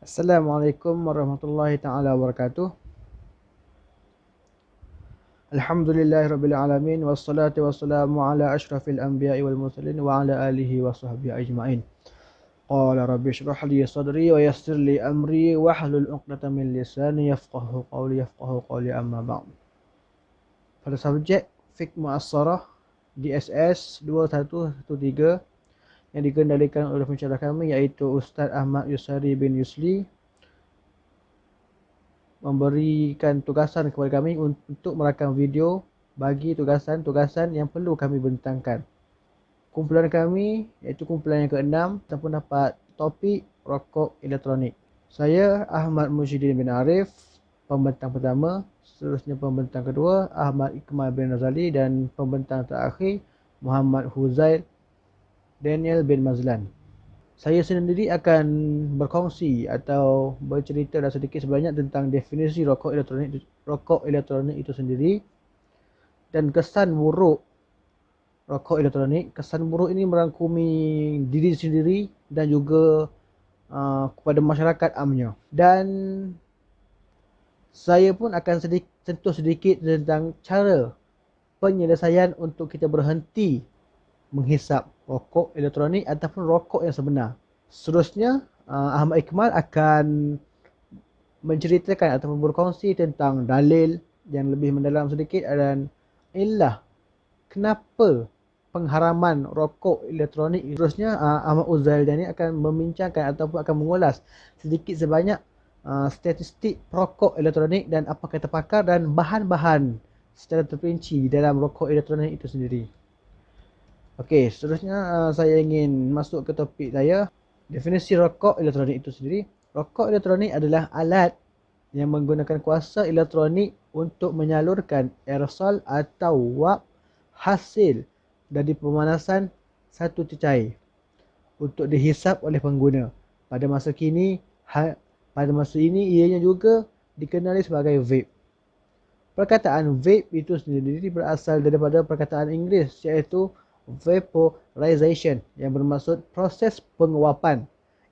Assalamualaikum warahmatullahi taala wabarakatuh. Alhamdulillahirabbil alamin wassalatu wassalamu ala asyrafil anbiya'i wal mursalin wa ala alihi wa sahbihi ajmain. Qala rabbi shrah li sadri wa yassir li amri wahlul 'uqdatam min lisani yafqahu qawli amma ba'd. Pada subjek fiqh mu'assarah DSS 2113 yang dikendalikan oleh pensyarah kami iaitu Ustaz Ahmad Yusari bin Yusli memberikan tugasan kepada kami untuk merakam video bagi tugasan-tugasan yang perlu kami bentangkan. Kumpulan kami iaitu kumpulan yang ke-6 terdapat topik rokok elektronik. Saya Ahmad Muhyiddin bin Arif, pembentang pertama. Seterusnya pembentang kedua Ahmad Ikmal bin Razali dan pembentang terakhir Muhammad Huzail Daniel bin Mazlan. Saya sendiri akan berkongsi atau bercerita sedikit sebanyak tentang definisi rokok elektronik itu sendiri dan kesan buruk rokok elektronik. Kesan buruk ini merangkumi diri sendiri dan juga kepada masyarakat amnya. Dan saya pun akan sentuh sedikit tentang cara penyelesaian untuk kita berhenti menghisap rokok elektronik ataupun rokok yang sebenar. Seterusnya, Ahmad Ikmal akan menceritakan ataupun berkongsi tentang dalil yang lebih mendalam sedikit dan inilah kenapa pengharaman rokok elektronik. Seterusnya, Ahmad Uzail Dani akan membincangkan ataupun akan mengulas sedikit sebanyak statistik rokok elektronik dan apa kata pakar dan bahan-bahan secara terperinci dalam rokok elektronik itu sendiri. Okey, seterusnya saya ingin masuk ke topik saya. Definisi rokok elektronik itu sendiri. Rokok elektronik adalah alat yang menggunakan kuasa elektronik untuk menyalurkan aerosol atau wap hasil dari pemanasan satu cecair untuk dihisap oleh pengguna. Pada masa ini ianya juga dikenali sebagai vape. Perkataan vape itu sendiri berasal daripada perkataan Inggeris iaitu vaporization yang bermaksud proses penguapan.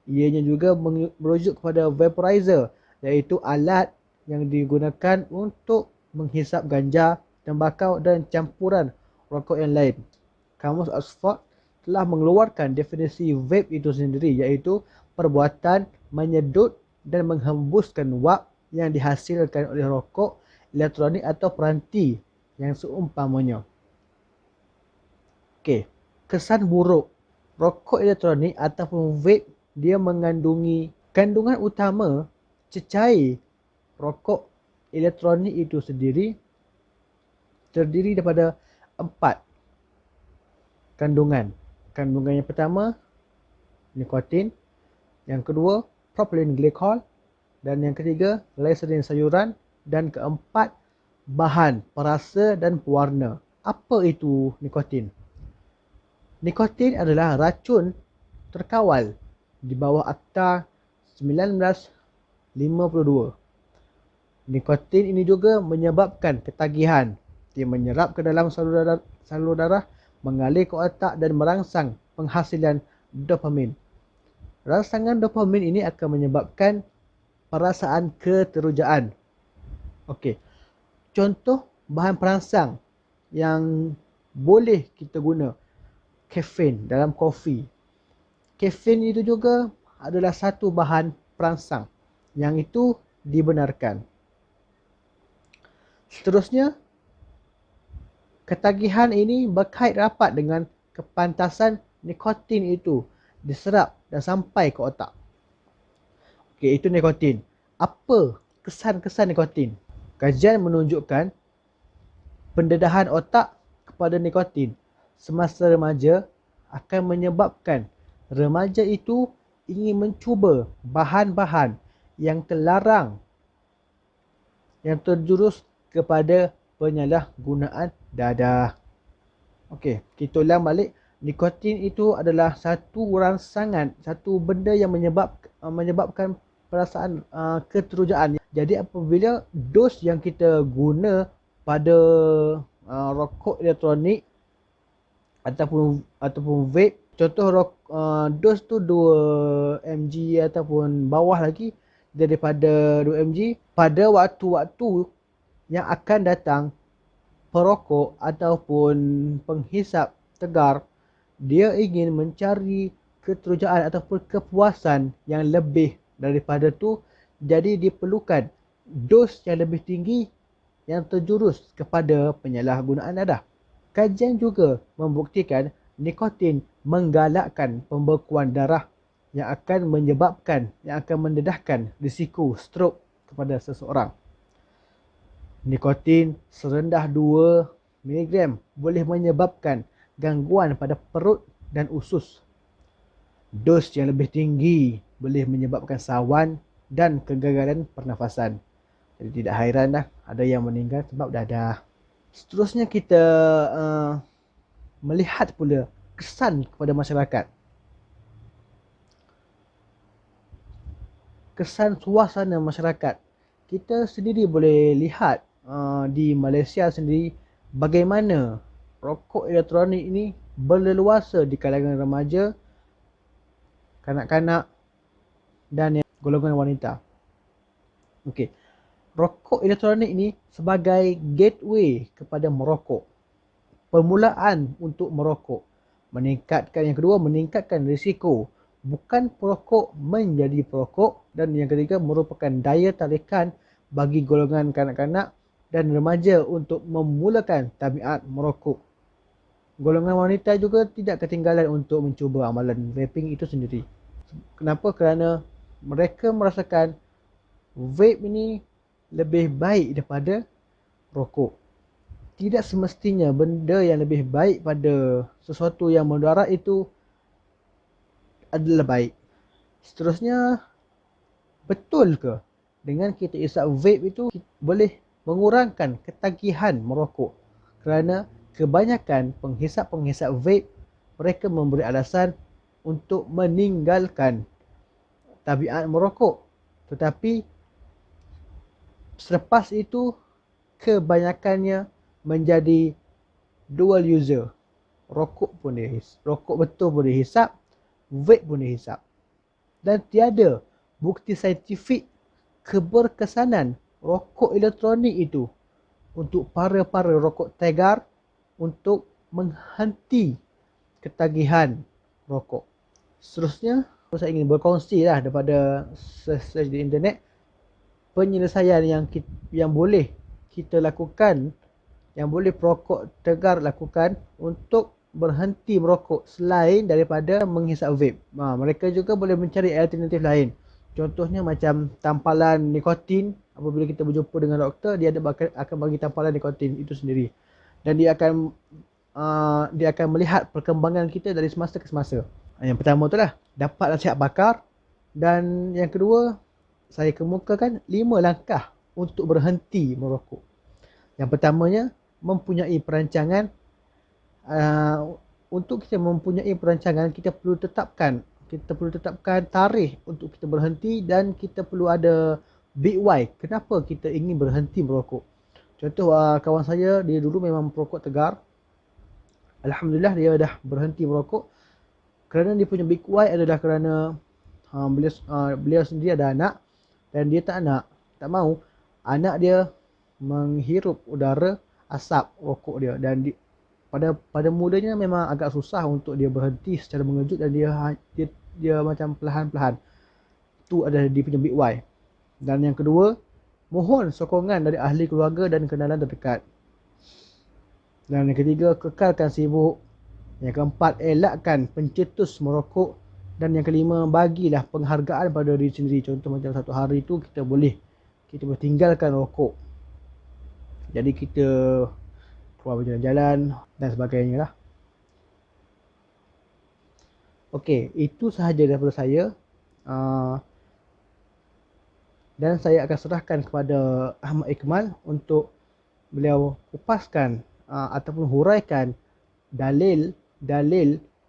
Ianya juga merujuk kepada vaporizer iaitu alat yang digunakan untuk menghisap ganja, tembakau dan campuran rokok yang lain. Kamus Oxford telah mengeluarkan definisi vape itu sendiri iaitu perbuatan menyedut dan menghembuskan wap yang dihasilkan oleh rokok elektronik atau peranti yang seumpamanya. Okey, kesan buruk rokok elektronik ataupun vape, dia mengandungi kandungan utama cecair rokok elektronik itu sendiri terdiri daripada 4 kandungan. Kandungan yang pertama nikotin, yang kedua propylene glycol, dan yang ketiga glycerin sayuran, dan keempat bahan perasa dan pewarna. Apa itu nikotin? Nikotin adalah racun terkawal di bawah Akta 1952. Nikotin ini juga menyebabkan ketagihan. Dia menyerap ke dalam salur darah, mengalir ke otak dan merangsang penghasilan dopamin. Rangsangan dopamin ini akan menyebabkan perasaan keterujaan. Okey. Contoh bahan perangsang yang boleh kita guna, kafein dalam kopi. Kafein itu juga adalah satu bahan perangsang yang itu dibenarkan. Seterusnya, ketagihan ini berkait rapat dengan kepantasan nikotin itu diserap dan sampai ke otak. Okey, itu nikotin. Apa kesan-kesan nikotin? Kajian menunjukkan pendedahan otak kepada nikotin semasa remaja akan menyebabkan remaja itu ingin mencuba bahan-bahan yang terlarang yang terjurus kepada penyalahgunaan dadah. Okey, kita ulang balik. Nikotin itu adalah satu rangsangan, satu benda yang menyebabkan perasaan keterujaan. Jadi apabila dos yang kita guna pada rokok elektronik ataupun vape, contoh dos tu 2 mg ataupun bawah lagi, daripada 2mg, pada waktu-waktu yang akan datang, perokok ataupun penghisap tegar, dia ingin mencari keterujaan ataupun kepuasan yang lebih daripada tu, jadi diperlukan dos yang lebih tinggi yang terjurus kepada penyalahgunaan dadah. Kajian juga membuktikan nikotin menggalakkan pembekuan darah yang akan mendedahkan risiko strok kepada seseorang. Nikotin serendah 2 mg boleh menyebabkan gangguan pada perut dan usus. Dos yang lebih tinggi boleh menyebabkan sawan dan kegagalan pernafasan. Jadi tidak hairan dah ada yang meninggal sebab dadah. Seterusnya kita melihat pula kesan kepada masyarakat. Kesan suasana masyarakat. Kita sendiri boleh lihat di Malaysia sendiri bagaimana rokok elektronik ini berleluasa di kalangan remaja, kanak-kanak dan golongan wanita. Okey. Rokok elektronik ini sebagai gateway kepada merokok. Permulaan untuk merokok. Yang kedua, meningkatkan risiko. Bukan perokok menjadi perokok. Dan yang ketiga, merupakan daya tarikan bagi golongan kanak-kanak dan remaja untuk memulakan tabiat merokok. Golongan wanita juga tidak ketinggalan untuk mencuba amalan vaping itu sendiri. Kenapa? Kerana mereka merasakan vape ini lebih baik daripada rokok. Tidak semestinya benda yang lebih baik pada sesuatu yang mudarat itu adalah baik. Seterusnya, betul ke dengan kita isap vape itu boleh mengurangkan ketagihan merokok? Kerana kebanyakan penghisap-penghisap vape, mereka memberi alasan untuk meninggalkan tabiat merokok. Tetapi selepas itu, kebanyakannya menjadi dual user. Rokok betul pun dia hisap, vape pun dia hisap. Dan tiada bukti saintifik keberkesanan rokok elektronik itu untuk para rokok tegar untuk menghenti ketagihan rokok. Seterusnya, saya ingin berkongsi daripada search di internet penyelesaian yang boleh kita lakukan, yang boleh perokok tegar lakukan untuk berhenti merokok selain daripada menghisap vape. Mereka juga boleh mencari alternatif lain. Contohnya macam tampalan nikotin. Apabila kita berjumpa dengan doktor, dia akan bagi tampalan nikotin itu sendiri. Dan dia akan melihat perkembangan kita dari semasa ke semasa. Yang pertama tu lah, dapat nasihat pakar. Dan yang kedua, saya kemukakan 5 langkah untuk berhenti merokok. Yang pertamanya, mempunyai perancangan. Untuk kita mempunyai perancangan, kita perlu tetapkan tarikh untuk kita berhenti dan kita perlu ada big why. Kenapa kita ingin berhenti merokok? Contoh, kawan saya, dia dulu memang perokok tegar. Alhamdulillah dia dah berhenti merokok. Kerana dia punya big why adalah kerana beliau sendiri ada anak. Dan dia tak mahu anak dia menghirup udara asap rokok dia. Dan pada mudanya memang agak susah untuk dia berhenti secara mengejut. Dan dia macam perlahan-perlahan. Itu adalah dia punya big why. Dan yang kedua, mohon sokongan dari ahli keluarga dan kenalan terdekat. Dan yang ketiga, kekalkan sibuk. Yang keempat, elakkan pencetus merokok. Dan yang kelima, bagilah penghargaan pada diri sendiri. Contoh macam satu hari tu kita boleh tinggalkan rokok. Jadi kita keluar berjalan-jalan dan sebagainya lah. Okey, itu sahaja daripada saya. Dan saya akan serahkan kepada Ahmad Ikmal untuk beliau kupaskan ataupun huraikan dalil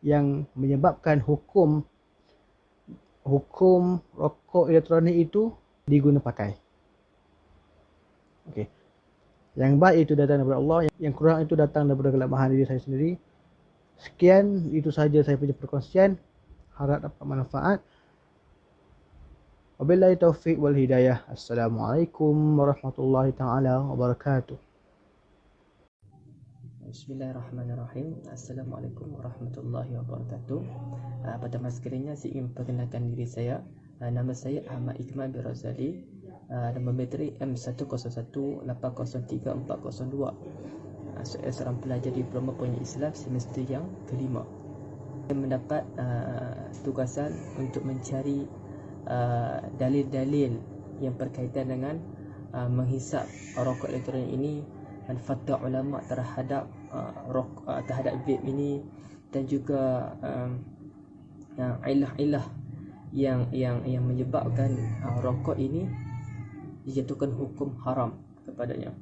yang menyebabkan hukum rokok elektronik itu diguna pakai. Okey. Yang baik itu datang daripada Allah, yang kurang itu datang daripada kelemahan diri saya sendiri. Sekian, itu sahaja saya punya perkongsian. Harap dapat manfaat. Wabillahi taufiq wal hidayah. Assalamualaikum warahmatullahi taala wabarakatuh. Bismillahirrahmanirrahim. Assalamualaikum warahmatullahi wabarakatuh. Pertama sekalinya saya ingin perkenalkan diri saya. Nama saya Ahmad Ikmal bin Razali. Nombor bateri M101803402. Saya seorang pelajar diploma penyanyi Islam semester yang kelima. Saya mendapat tugasan untuk mencari dalil-dalil yang berkaitan dengan menghisap rokok elektronik ini dan fatwa ulama terhadap terhadap vape ini, dan juga ilah-ilah yang menyebabkan rokok ini dijatuhkan hukum haram kepadanya.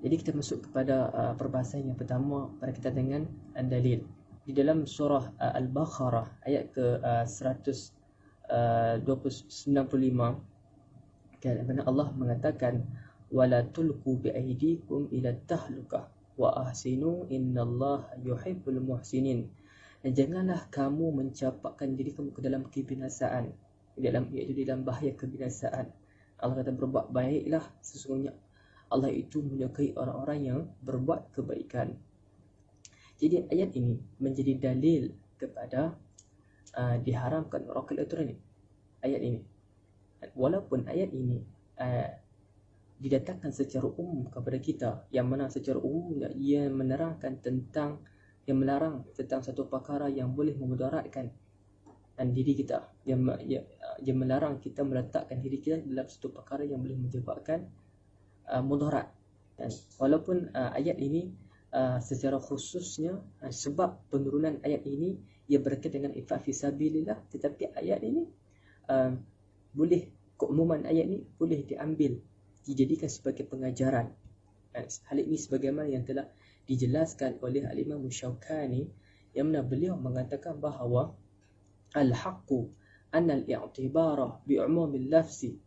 Jadi kita masuk kepada perbahasan yang pertama berkaitan dengan dalil. Di dalam surah Al-Baqarah ayat ke 195 kan, mana Allah mengatakan wala tulqu biaidikum ila tahlukah wa ahsinu innallaha yuhibbul muhsinin. Dan janganlah kamu mencapakkan diri kamu ke dalam kebinasaan, iaitu di dalam bahaya kebinasaan. Allah kata berbuat baiklah, sesungguhnya Allah itu menyukai orang-orang yang berbuat kebaikan. Jadi ayat ini menjadi dalil kepada diharamkan rokok elektronik. Ayat ini, walaupun ayat ini didatangkan secara umum kepada kita, yang mana secara umum ia menerangkan tentang, yang melarang tentang satu perkara yang boleh memudaratkan diri kita, yang melarang kita meletakkan diri kita dalam satu perkara yang boleh menyebabkan mudarat. Dan walaupun ayat ini secara khususnya sebab penurunan ayat ini ia berkaitan dengan infak fi sabilillah, tetapi ayat ini boleh, keumuman ayat ini boleh diambil, dijadikan sebagai pengajaran. Hal ini sebagaimana yang telah dijelaskan oleh Al-Imam Syaukani, yang mana beliau mengatakan bahawa al-haqqu anna al-i'tibara bi'umumil lafzi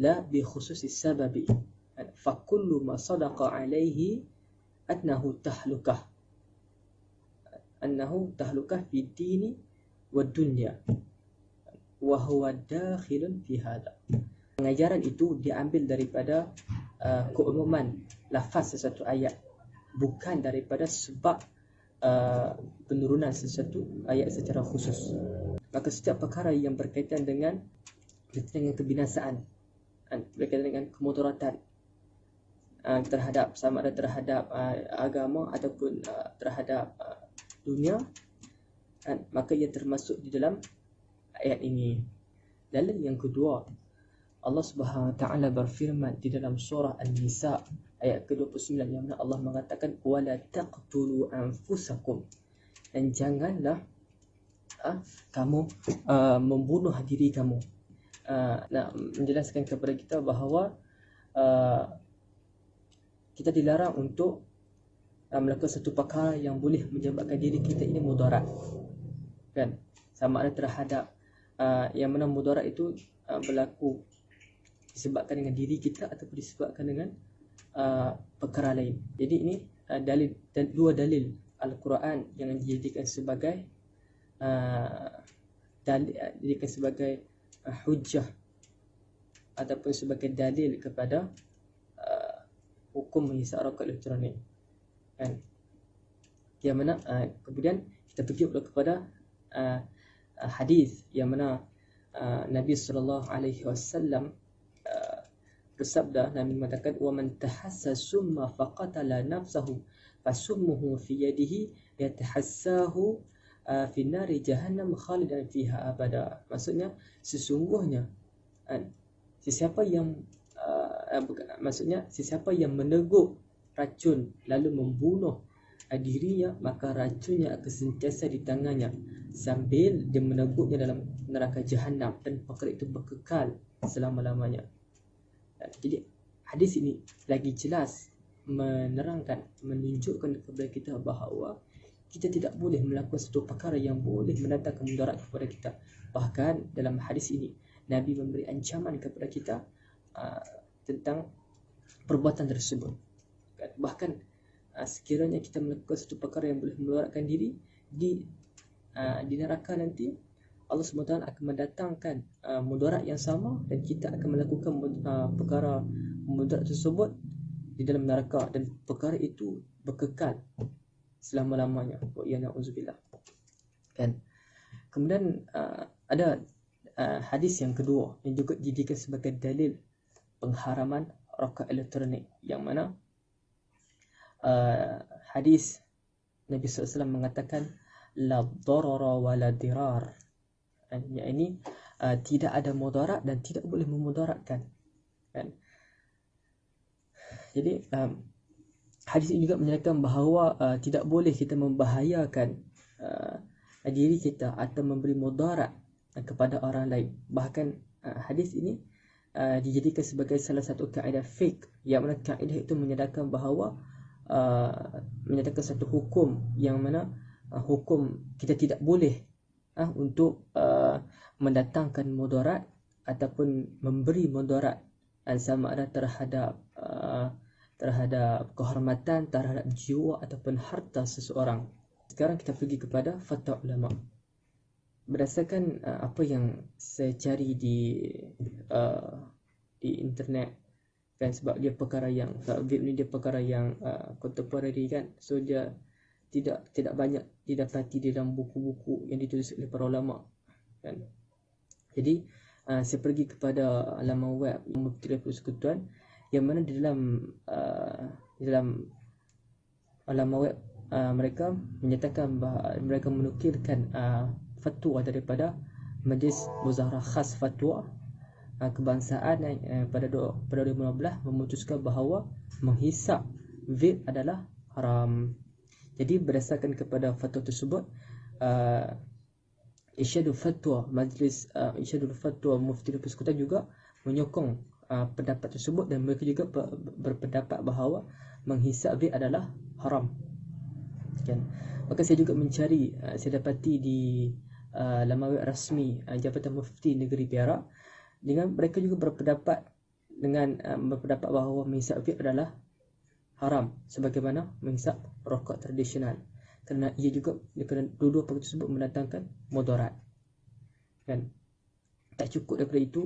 la bi khususis sababi, fa kullu ma sadaqa alaihi annahu tahlukah fi dini wa dunya wa huwa dakhilun fi hadha. Pengajaran itu diambil daripada keumuman lafaz sesuatu ayat, bukan daripada sebab penurunan sesuatu ayat secara khusus. Maka setiap perkara yang berkaitan dengan kebinasaan, berkaitan dengan kemudaratan terhadap, sama ada terhadap agama ataupun terhadap dunia, maka ia termasuk di dalam ayat ini. Dalil yang kedua, Allah Subhanahu wa taala berfirman di dalam surah An-Nisa ayat ke-29, yang mana Allah mengatakan wala taqtulu anfusakum, dan janganlah kamu membunuh diri kamu. Nak menjelaskan kepada kita bahawa kita dilarang untuk melakukan satu perkara yang boleh menyebabkan diri kita ini mudarat, kan? Sama ada terhadap yang mana mudarat itu berlaku disebabkan dengan diri kita ataupun disebabkan dengan perkara lain. Jadi ini dalil, dan dua dalil Al-Quran yang dijadikan sebagai dijadikan sebagai hujjah ataupun sebagai dalil kepada hukum menghisap rokok elektronik, kan? Yang mana kemudian kita pergi pula kepada hadis yang mana Nabi sallallahu alaihi wasallam bersabda, Nabi mengatakan wa man tahassa summa faqatala nafsahu fasummuhu fi yadihi yatahassahu fi nari jahannam khalidan fiha abada. Maksudnya sesungguhnya sesiapa yang sesiapa yang meneguk racun lalu membunuh dirinya, maka racunnya akan sentiasa di tangannya sambil dia meneguknya dalam neraka jahanam, dan perkara itu berkekal selama-lamanya. Jadi hadis ini lagi jelas menerangkan, menunjukkan kepada kita bahawa kita tidak boleh melakukan satu perkara yang boleh mendatangkan mudarat kepada kita. Bahkan dalam hadis ini Nabi memberi ancaman kepada kita tentang perbuatan tersebut. Bahkan sekiranya kita melakukan satu perkara yang boleh memudaratkan diri di neraka nanti, Allah SWT akan mendatangkan mudarat yang sama, dan kita akan melakukan perkara mudarat tersebut di dalam neraka, dan perkara itu berkekal selama-lamanya. Wa ya na'udzubillah. Kan? Kemudian ada hadis yang kedua yang juga dijadikan sebagai dalil pengharaman rokok elektronik, yang mana hadis Nabi SAW mengatakan la darara wa la dirar, yakni tidak ada mudarat dan tidak boleh memudaratkan, kan? Jadi hadis ini juga menyatakan bahawa tidak boleh kita membahayakan diri kita atau memberi mudarat kepada orang lain. Bahkan hadis ini dijadikan sebagai salah satu kaedah fiqh, yang mana kaedah itu menyatakan bahawa menyatakan satu hukum, yang mana hukum kita tidak boleh untuk mendatangkan mudarat ataupun memberi mudarat, sama ada terhadap kehormatan, terhadap jiwa ataupun harta seseorang. Sekarang kita pergi kepada fatwa ulama. Berdasarkan apa yang saya cari di internet, kan, sebab dia perkara yang vape ni dia perkara yang contemporary, kan, so dia tidak banyak didapati di dalam buku-buku yang ditulis oleh para ulama, kan. Jadi saya pergi kepada laman web Mufti Persekutuan, yang mana di dalam laman web mereka menyatakan bahawa mereka menukilkan fatwa daripada Majlis Muzaharah Khas Fatwa Kebangsaan pada 2015 memutuskan bahawa menghisap vape adalah haram. Jadi berdasarkan kepada fatwa tersebut, Irsyadul Fatwa Majlis Irsyadul Fatwa Mufti Persekutuan juga menyokong pendapat tersebut, dan mereka juga berpendapat bahawa menghisap vape adalah haram, kan. Maka saya juga mencari, saya dapati di laman web rasmi Jabatan Mufti Negeri Perak, dengan mereka juga berpendapat bahawa menghisap vape adalah haram sebagaimana menghisap rokok tradisional, kerana dua-dua perkara tersebut mendatangkan mudarat, kan. Tak cukup daripada itu,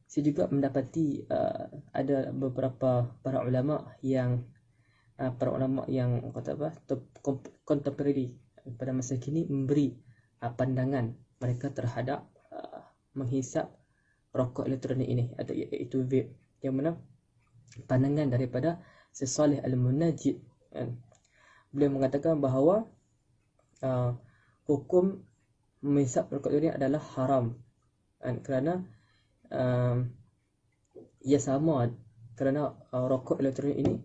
saya juga mendapati ada beberapa para ulama yang kata apa, contemporary pada masa kini memberi pandangan mereka terhadap menghisap rokok elektronik ini, atau iaitu vape, yang mana pandangan daripada Syekh Saleh Al-Munajjid, kan, beliau mengatakan bahawa hukum menghisap rokok elektronik adalah haram, kan, kerana ia sama, kerana rokok elektronik ini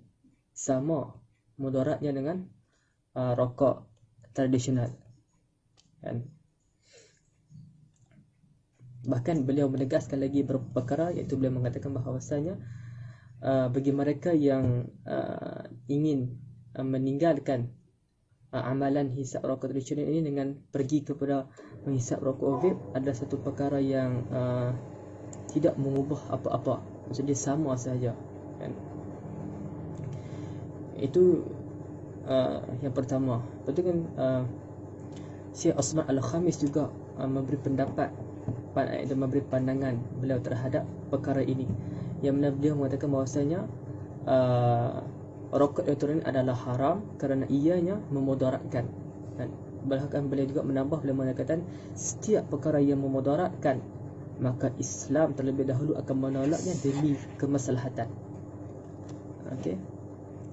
sama mudaratnya dengan rokok tradisional, kan. Bahkan beliau menegaskan lagi beberapa perkara, iaitu beliau mengatakan bahawasanya bagi mereka yang ingin meninggalkan amalan hisap rokok tradisional ini dengan pergi kepada menghisap rokok vape adalah satu perkara yang tidak mengubah apa-apa, maksudnya sama saja, kan. Itu yang pertama. Lepas tu kan Syekh Osman Al-Khamis juga memberi pendapat dan memberi pandangan beliau terhadap perkara ini, yang mana beliau mengatakan bahawasanya rokok elektronik adalah haram kerana ianya memudaratkan, kan. Bahkan beliau juga menambah, beliau mengatakan setiap perkara yang memudaratkan, maka Islam terlebih dahulu akan menolaknya demi kemaslahatan. Okey,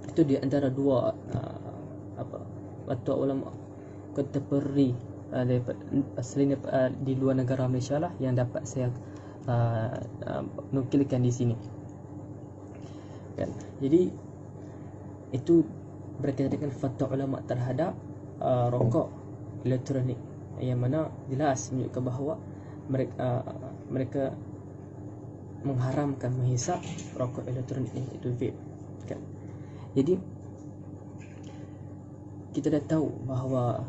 itu di antara dua fatwa ulama contemporary aslinya di luar negara Malaysia lah, yang dapat saya nukilkan di sini, kan. Jadi itu berkaitan dengan fatwa ulama terhadap rokok elektronik, yang mana jelas menunjukkan bahawa mereka mengharamkan menghisap rokok elektronik ini, iaitu vape, kan. Jadi kita dah tahu bahawa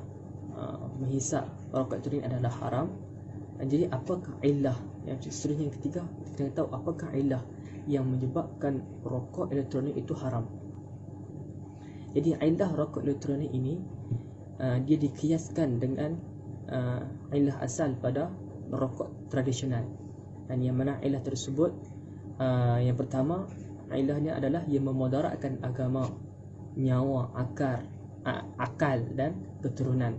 menghisap rokok elektronik adalah haram. Jadi apakah illah? Yang seterusnya, yang ketiga, kita tahu apakah illah yang menyebabkan rokok elektronik itu haram. Jadi illah rokok elektronik ini dia dikiaskan dengan ilah asal pada rokok tradisional. Dan yang mana ilah tersebut, yang pertama, ilahnya adalah ia memudaratkan agama, nyawa, akal dan keturunan.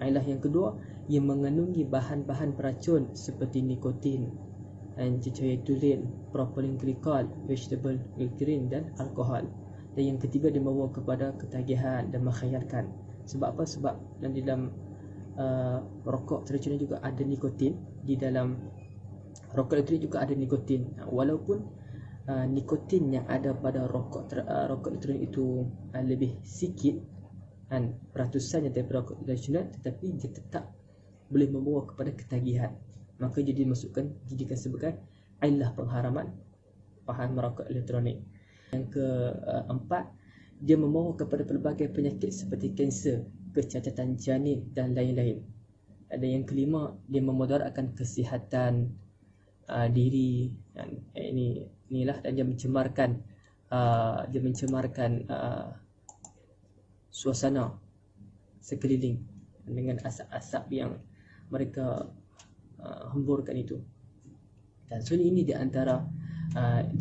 Ilah yang kedua, ia mengandungi bahan-bahan beracun seperti nikotin, cetirizine, propylene glycol, vegetable glycerin dan alkohol. Dan yang ketiga, dia membawa kepada ketagihan dan menghayalkan. Sebab apa? Sebab di dalam rokok tradisional juga ada nikotin. Di dalam rokok elektrik juga ada nikotin. Walaupun nikotin yang ada pada rokok elektronik itu lebih sikit peratusannya daripada rokok tradisional, tetapi dia tetap boleh membawa kepada ketagihan. Maka jadi dimasukkan, jadikan sebagai ilah pengharaman bahan merokok elektronik. Yang keempat, dia membawa kepada pelbagai penyakit seperti kanser, kecacatan janin dan lain-lain. Dan yang kelima, dia memudaratkan kesihatan diri. Dan inilah, dan dia mencemarkan suasana sekeliling dengan asap-asap yang mereka hemburkan itu. Dan ini di antara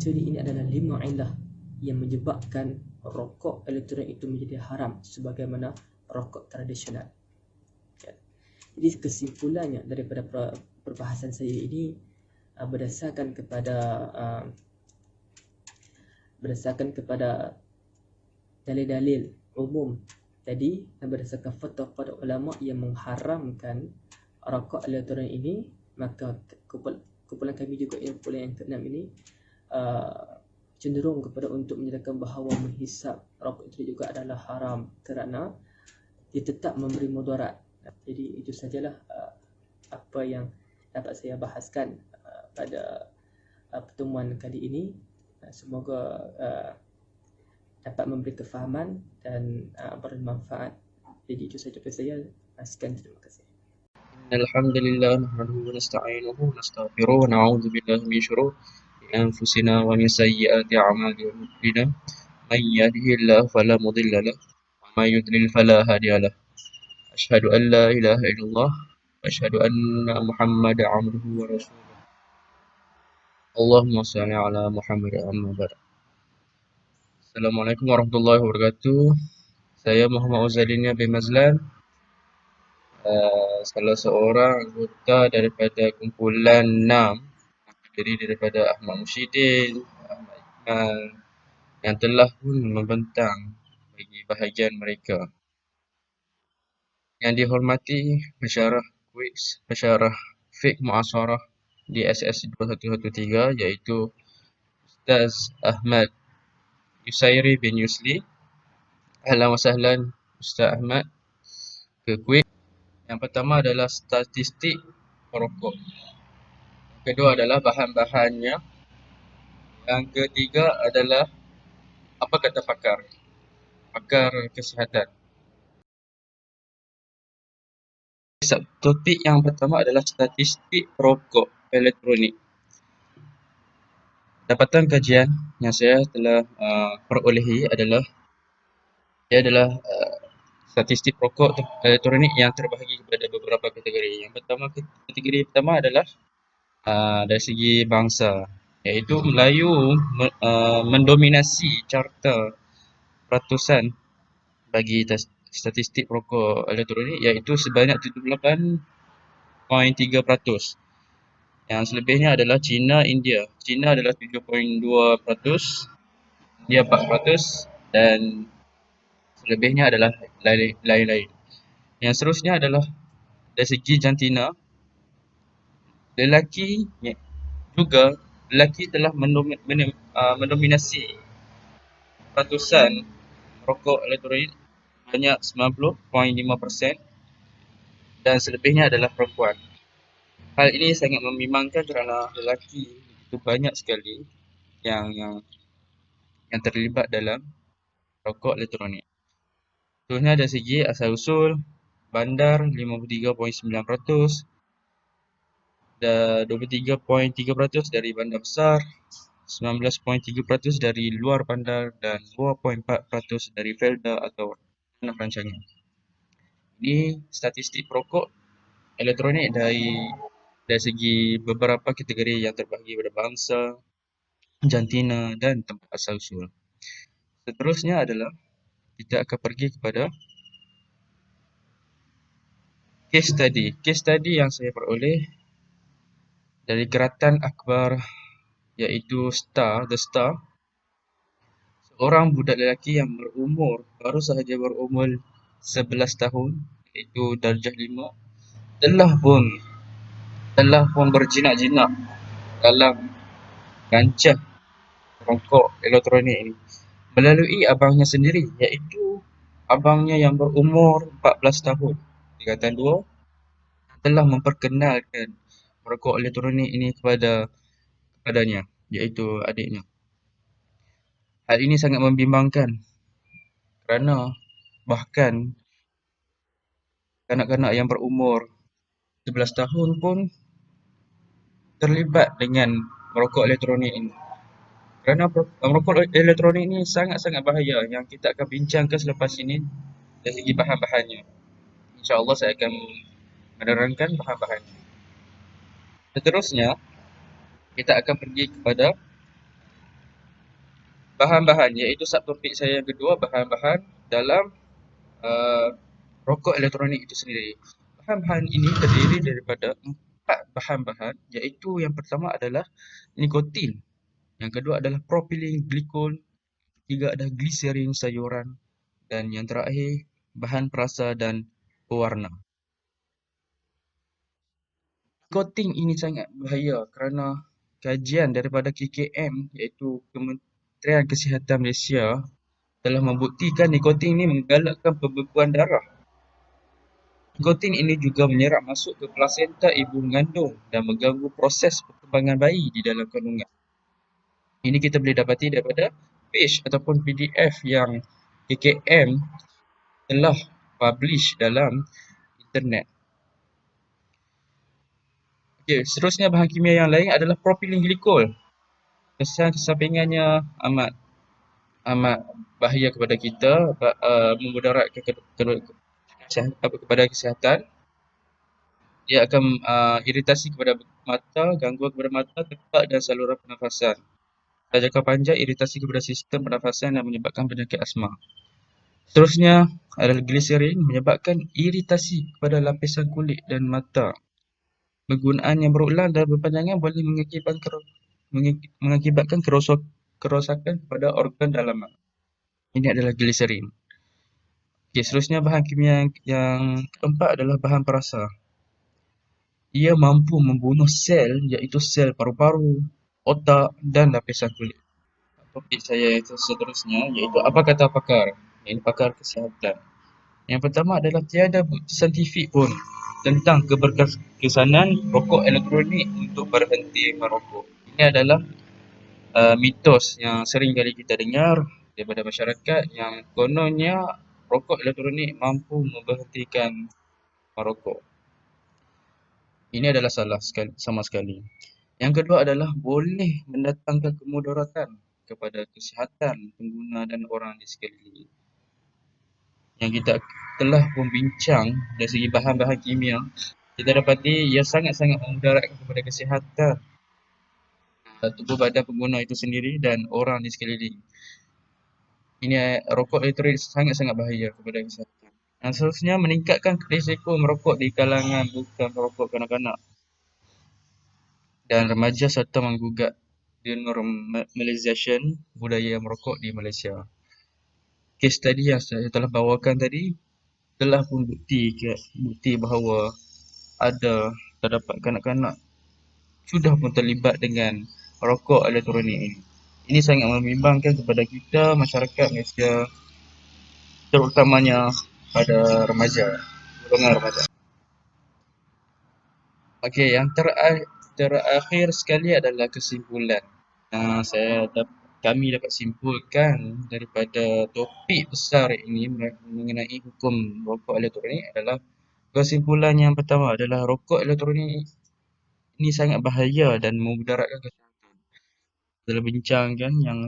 ini adalah 5 ilah yang menyebabkan rokok elektronik itu menjadi haram sebagaimana rokok tradisional. Jadi kesimpulannya daripada perbahasan saya ini berdasarkan kepada dalil-dalil umum tadi dan berdasarkan fatwa para ulama yang mengharamkan rokok elektronik ini, maka kumpulan kami juga yang kumpulan yang keenam ini cenderung kepada untuk menyatakan bahawa menghisap rokok itu juga adalah haram kerana dia tetap memberi mudarat. Jadi itu sajalah apa yang dapat saya bahaskan pada pertemuan kali ini. Semoga dapat memberi kefahaman dan bermanfaat. Jadi itu saja dari saya. Sekian, terima kasih. Alhamdulillah nahmaduhu wa nasta'inuhu wa nastaghfiruh wa na'udzu billahi min syururi anfusina wa min sayyiati a'malina. Man yahdihillahu fala mudilla lahu wa man yudlil fala hadiya lahu. Asyhadu an la ilaha illallah wa asyhadu anna Muhammadan 'abduhu wa rasuluh. Allahumma shalli ala Muhammad amma ba'd. Assalamualaikum warahmatullahi wabarakatuh. Saya Muhammad Uzaidinia bin Mazlan, salah seorang anggota daripada kumpulan 6, terdiri daripada Ahmad Mushidin, Ahmad Iqmal, yang telah pun membentang bagi bahagian mereka. Yang dihormati pensyarah kuis, pensyarah fiqh muasarah di SS 2113, iaitu Ustaz Ahmad Yusairi bin Yusli. Ahlan wa sahlan Ustaz Ahmad ke kuis. Yang pertama adalah statistik perokok. Yang kedua adalah bahan-bahannya. Yang ketiga adalah apa kata pakar kesihatan. Topik yang pertama adalah statistik perokok elektronik. Dapatan kajian yang saya telah perolehi adalah statistik perokok elektronik yang terbahagi kepada beberapa kategori. Yang pertama, kategori pertama adalah dari segi bangsa, iaitu Melayu mendominasi carta peratusan bagi statistik perokok elektronik, iaitu sebanyak 78.3%. Yang selebihnya adalah China, India. China adalah 7.2%, India 4%, dan selebihnya adalah lain-lain. Yang seterusnya adalah dari segi jantina. Lelaki telah mendominasi peratusan rokok elektronik banyak 90.5%, dan selebihnya adalah perempuan. Hal ini sangat membimbangkan kerana lelaki itu banyak sekali yang terlibat dalam rokok elektronik. Contohnya dari segi asal usul, bandar 53.9%, dan 23.3% dari bandar besar, 19.3% dari luar bandar, dan 2.4% dari felda atau tanah rancangan. Ini statistik perokok elektronik dari segi beberapa kategori yang terbahagi pada bangsa, jantina dan tempat asal usul. Seterusnya adalah kita akan pergi kepada case study. Case study yang saya peroleh dari Keratan Akbar iaitu The Star, seorang budak lelaki yang baru sahaja berumur 11 tahun iaitu darjah 5 telah pun berjinak-jinak dalam rancah rokok elektronik ini melalui abangnya sendiri iaitu abangnya yang berumur 14 tahun. Tingkatan 2 telah memperkenalkan rokok elektronik ini kepadanya iaitu adiknya. Hal ini sangat membimbangkan kerana bahkan kanak-kanak yang berumur 11 tahun pun terlibat dengan merokok elektronik ini. Kerana merokok elektronik ini sangat-sangat bahaya yang kita akan bincangkan selepas ini dari segi bahan-bahannya. InsyaAllah saya akan menerangkan bahan-bahannya. Seterusnya, kita akan pergi kepada bahan-bahan iaitu subtopik saya yang kedua, bahan-bahan dalam uh, rokok elektronik itu sendiri. Bahan-bahan ini terdiri daripada 4 bahan-bahan iaitu yang pertama adalah nikotin, yang kedua adalah propylene glikol, ketiga adalah gliserin sayuran, dan yang terakhir bahan perasa dan pewarna. Nikotin ini sangat bahaya kerana kajian daripada KKM iaitu Kementerian Kesihatan Malaysia telah membuktikan nikotin ini menggalakkan pembekuan darah. Nikotin ini juga menyerap masuk ke plasenta ibu mengandung dan mengganggu proses perkembangan bayi di dalam kandungan. Ini kita boleh dapati daripada page ataupun PDF yang KKM telah publish dalam internet. Okey, seterusnya bahan kimia yang lain adalah propylene glikol. Kesan-kesampingannya amat bahaya kepada kita, memudaratkan kepada kesihatan. Dia akan iritasi kepada mata, gangguan kepada mata, tekak dan saluran pernafasan. Pada jangka panjang, iritasi kepada sistem pernafasan dan menyebabkan penyakit asma. Seterusnya adalah gliserin, menyebabkan iritasi kepada lapisan kulit dan mata. Penggunaan yang berulang dan berpanjangan boleh mengakibatkan kerosakan pada organ dalaman. Ini adalah gliserin. Okey, seterusnya bahan kimia yang keempat adalah bahan perasa. Ia mampu membunuh sel iaitu sel paru-paru, otak dan lapisan kulit. Topik saya seterusnya iaitu apa kata pakar? Ini pakar kesihatan. Yang pertama adalah tiada bukti saintifik pun tentang keberkesanan rokok elektronik untuk berhenti merokok. Ini adalah mitos yang sering kali kita dengar daripada masyarakat yang kononnya rokok elektronik mampu memberhentikan merokok. Ini adalah salah sama sekali. Yang kedua adalah boleh mendatangkan kemudaratan kepada kesihatan pengguna dan orang di sekeliling. Yang kita telah membincang dari segi bahan-bahan kimia, kita dapati ia sangat-sangat memudaratkan kepada kesihatan tubuh badan pengguna itu sendiri dan orang di sekeliling. Ini rokok elektrik sangat-sangat bahaya kepada kesihatan. Dan seterusnya meningkatkan risiko merokok di kalangan bukan merokok kanak-kanak dan remaja serta menggugat denormalisation budaya merokok di Malaysia. Kes tadi yang saya telah bawakan tadi telah pun bukti bahawa terdapat kanak-kanak sudah pun terlibat dengan rokok elektronik ini. Ini sangat membimbangkan kepada kita masyarakat Malaysia, terutamanya pada golongan remaja. Okey, yang terakhir sekali adalah kesimpulan. Kami dapat simpulkan daripada topik besar ini mengenai hukum rokok elektronik adalah kesimpulan yang pertama adalah rokok elektronik ini sangat bahaya dan memudaratkan kesihatan. Telah bincangkan yang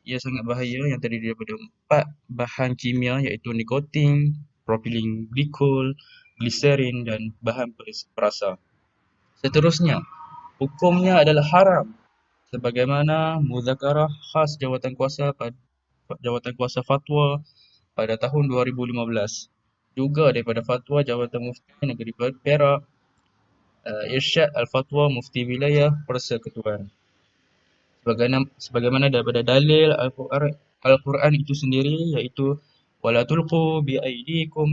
ia sangat bahaya yang terdiri daripada 4 bahan kimia iaitu nikotin, propylene glikol, gliserin dan bahan perasa. Seterusnya, hukumnya adalah haram sebagaimana muzakarah khas Jawatan Kuasa Fatwa pada tahun 2015. Juga daripada Fatwa Jawatan Mufti Negeri Perak, Irsyad Al-Fatwa Mufti Wilayah Persekutuan. Sebagaimana daripada dalil Al-Quran itu sendiri, iaitu wala tulqu bi aydikum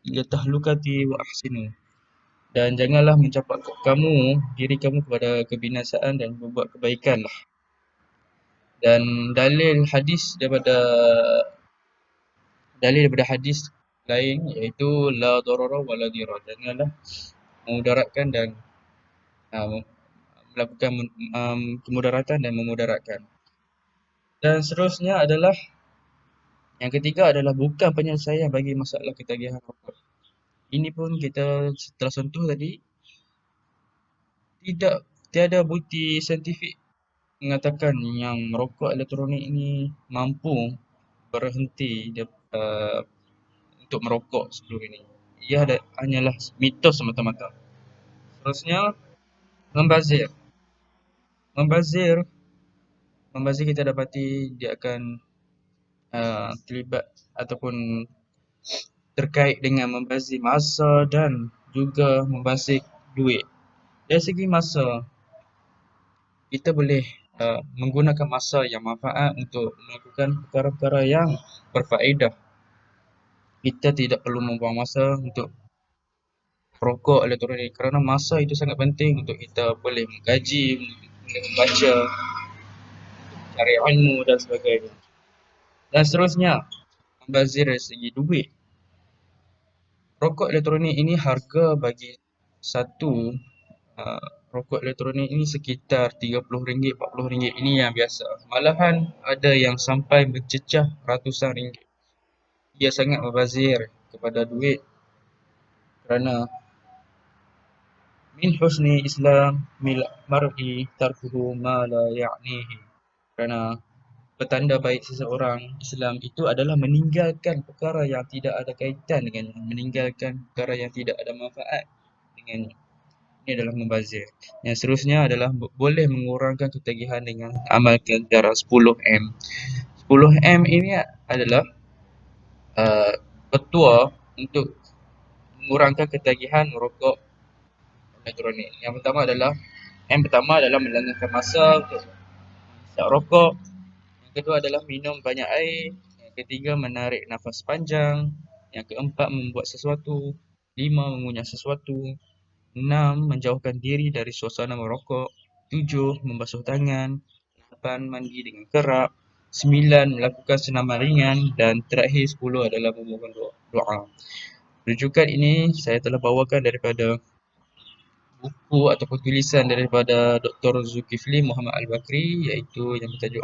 ila tahlukati wa ahsinu. Dan janganlah mencapak diri kamu kepada kebinasaan dan berbuat kebaikanlah. Dan dalil daripada hadis lain, iaitu la darara wa la dirar. Janganlah memudaratkan dan melakukan kemudaratan dan memudaratkan. Dan seterusnya adalah yang ketiga adalah bukan penyelesaian bagi masalah ketagihan rokok. Ini pun kita telah sentuh tadi. Tiada bukti saintifik mengatakan yang merokok elektronik ini mampu berhenti untuk merokok sebelum ini. Ia hanyalah mitos semata-mata. Seterusnya, membazir. Membazir kita dapati dia akan terlibat ataupun terkait dengan membazir masa dan juga membazir duit. Dari segi masa, kita boleh menggunakan masa yang manfaat untuk melakukan perkara-perkara yang berfaedah. Kita tidak perlu membuang masa untuk rokok elektronik kerana masa itu sangat penting untuk kita boleh mengkaji, boleh membaca, cari ilmu dan sebagainya. Dan seterusnya, membazir dari segi duit. Rokok elektronik ini harga bagi satu rokok elektronik ini sekitar RM30, RM40. Ini yang biasa. Malahan ada yang sampai mencecah ratusan ringgit. Ia sangat membazir kepada duit kerana min husni Islam mar'i tarkuhu ma la ya'nihi. Kerana petanda baik seseorang Islam itu adalah meninggalkan perkara yang tidak ada kaitan dengannya, meninggalkan perkara yang tidak ada manfaat dengannya. Ini adalah membazir. Yang seterusnya adalah boleh mengurangkan ketagihan dengan amalkan cara 10M. 10M ini adalah petua untuk mengurangkan ketagihan merokok elektronik. Yang pertama adalah melanggarkan masa untuk hisap rokok. Yang kedua adalah minum banyak air. Yang ketiga, menarik nafas panjang. Yang keempat, membuat sesuatu. 5, mengunyah sesuatu. 6, menjauhkan diri dari suasana merokok. 7, membasuh tangan. 8, mandi dengan kerap. 9, melakukan senaman ringan. Dan terakhir 10 adalah memohon doa. Rujukan ini saya telah bawakan daripada buku ataupun tulisan daripada Dr. Zulkifli Muhammad Al-Bakri, iaitu yang bertajuk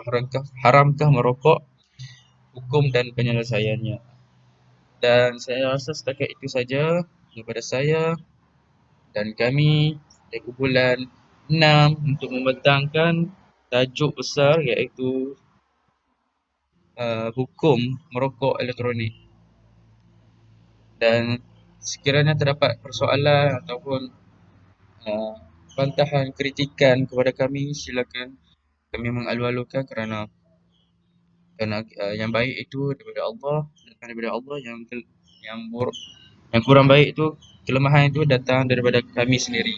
Haramkah Merokok? Hukum dan Penyelesaiannya. Dan saya rasa setakat itu saja daripada saya dan kami dari kumpulan 6 untuk membentangkan tajuk besar, iaitu hukum merokok elektronik. Dan sekiranya terdapat persoalan ataupun bantahan, kritikan kepada kami, silakan. Kami mengalu-alukan kerana yang baik itu daripada Allah, datang daripada Allah. Yang kurang baik itu, kelemahan itu datang daripada kami sendiri.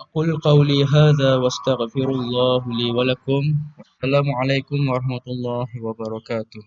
Aqulu qawli hadha wa astaghfirullah li wa lakum. Assalamualaikum warahmatullahi wabarakatuh.